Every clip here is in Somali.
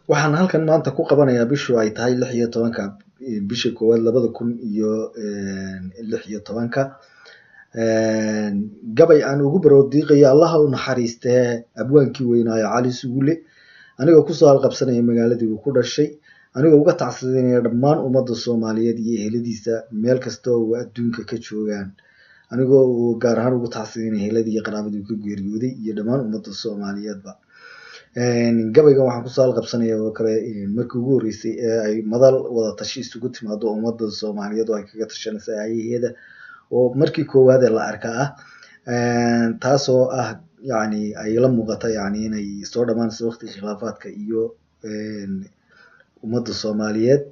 waxaan halkan maanta ku qabanayaa bishu ay tahay 16 bisha koowaad 2016 gabay aan ugu baroodiiqayo allaha u naxariistee abwaankii weynaayo cali suguule anigoo kusoo halqabsanaya magaaladii uu ku dhashay anigoo uga tacsiinaya dhammaan ummadda Soomaaliyeed iyo eheladiisa meel kasta oo adduunka ka joogaan anigoo gaar ahaan ugu tacsiinaya eheladii iyo qaraabadii uu ka geeriyooday iyo dhammaan ummadda Soomaaliyeedba gabaygan waxaan kusoo halqabsanaya oo kale markii ugu horeysay ee ay madal wada tashi isugu timaado ummadda Soomaaliyeed oo ay kaga tashanayso ayaheeda oo markii koowaad la arkaa taasoo ah yani ay la muuqata yani inay soo dhamaanayso waqti khilaafaadka iyo ummadda Soomaaliyeed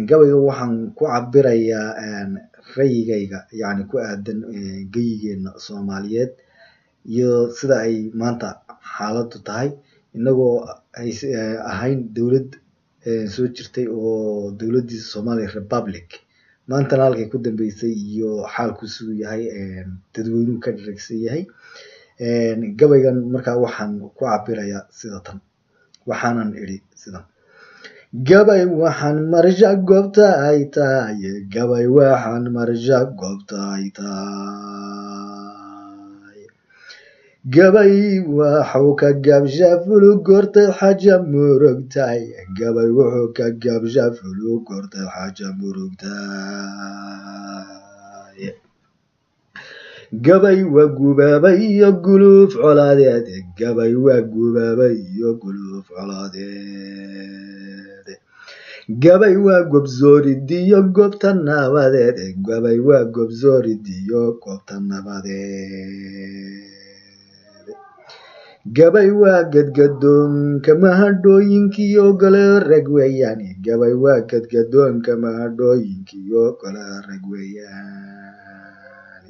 gabayga waxaan ku cabirayaa rayigayga yani ku aadan geyigeena Soomaaliyeed iyo sida ay maanta xaaladdu tahay inagoo ay ahayn dawlad soo jirtay oo dawladii Somali Republic maanta halkay ku dambeysay iyo xaalku siduu yahay dadweynuhu ka dhageysan yahay gabaygan markaa waxaan ku cabirayaa sida tan waxaanan iri sida gabay waxaan marja goobta ay tahay gabay waxaan marja goobta ay tahay gabay wuxuu ka gabsha fulu gortay xaja murugtay gabay wuxuu ka gabsha fulu gortay xaja murugtay gabay waa gubaabay iyo guluuf colaadeed gabay waa gubaabay iyo guluuf colaadeed gabay waa gobsooridiyo goobta nabadeed gabay waa gobsooridiyo goobta nabadeed gabay waa gadgadoonka mahadhooyinkiyo gole rag weeyaan gabay waa gadgadoonka mahadhooyinkiyo gole rag weeyaan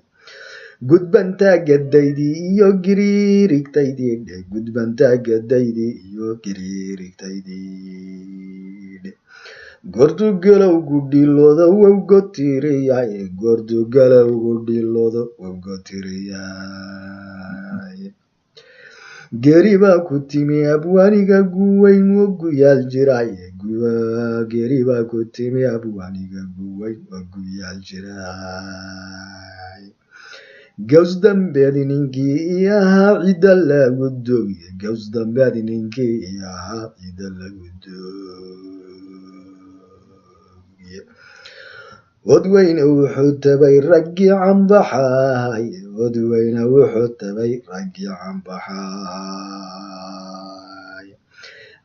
gudbantaa gadaydii iyo giriirigtaydii gudbantaa gadaydii iyo giriirigtaydii gordugalowgu dhilooda wowgo tiriyay gordugalowgu dhilooda wowgo tiriyay geri baa ku timi abwaaniga guweyn oo guyaal jiray geri baa ku timi abwaaniga guweyn oo guyaal jiray gaws dambeed ninkii ahaa cida lagu dooye gaws dambeed ninkii ahaa cida lagu dooye odweyne wuxuu tabay raggii cambaxay odweyne wuxuu tabay raggii cambaxay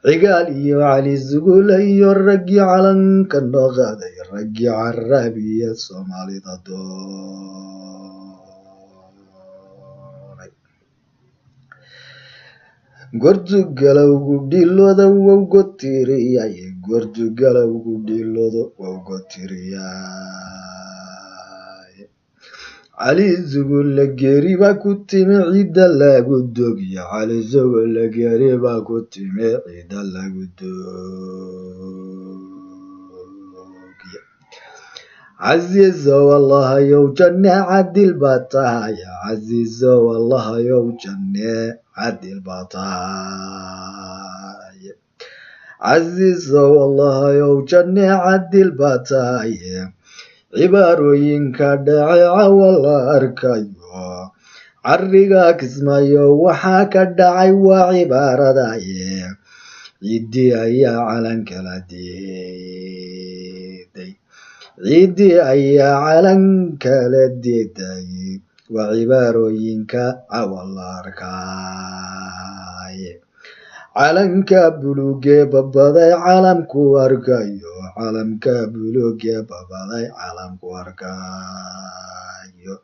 cigaal iyo cali suguule iyo raggii calanka noo qaaday raggii caraabiya Soomaalida doonay gordugalowgu dhilooda wowgo tiriyay gordugalowgu dhilooda wowgo tiriyay cali suguule geeri baa ku timi cida lagu doogiya cali suguule geeri baa ku timi cida lagu doogiya عزيزة والله يو جنة عدل بطايا عزيزة والله يو جنة عدل بطايا عزيزة والله يو جنة عدل بطايا عباروين كدعي والله أركايو عرقا كسمايو وحاكا دعي وعبارة داي يدي أيا علن كالدي ciidii ayaa calanka la diiday waa cibaarooyinka cawal la arkay calanka buluugee babaday calamku arkayo calamka buluugee babaday calamku arkayo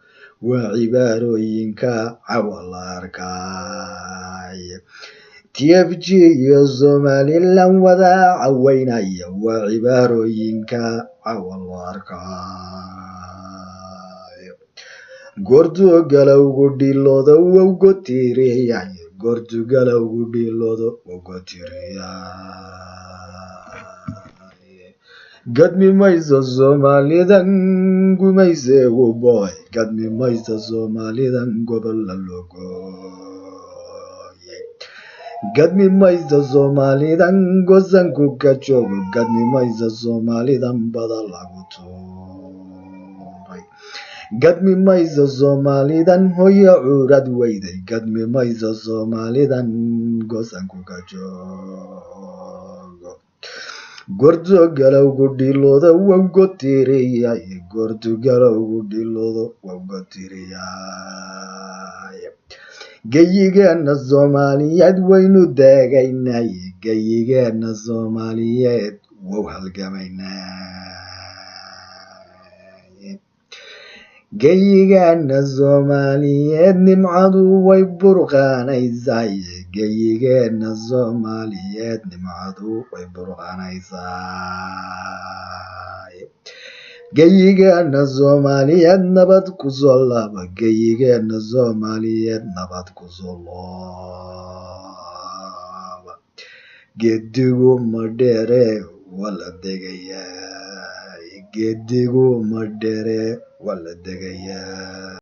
waa cibaarooyinka cawal la arkay TFG iyo Somaliland wada caweynaya waa cibaarooyinka cawal la arkayo gordugalowgu dhilooda wowgo tiriyay gordugalowgu dhilooda wowgo tiriyay gadmi mayso Somalidan gumayse boy gadmi mayso Somalidan gobol la logo gadmi mayso Soomaalidan gosanku ka joogo gadmi mayso Soomaalidan bada lagu tuuray gadmi mayso Soomaalidan hooyo curad weyday gadmi mayso Soomaalidan gosanku ka joogo gordo galowgu dhilooda wawgo tiriyay gordo galowgu dhilooda wawgo tiriyay geyigeena Soomaaliyeed waynu daagaynay geyigeena Soomaaliyeed wow halgamaynay geyigeena Soomaaliyeed nimcadu way burqanaysaa geyigeena Soomaaliyeed nimcadu way burqanaysaa geyigeena Soomaaliyeed nabad ku soo laaba geyigeena Soomaaliyeed nabad ku soo laaba gedigu madhere wala degayaa gedigu madhere wala degayaa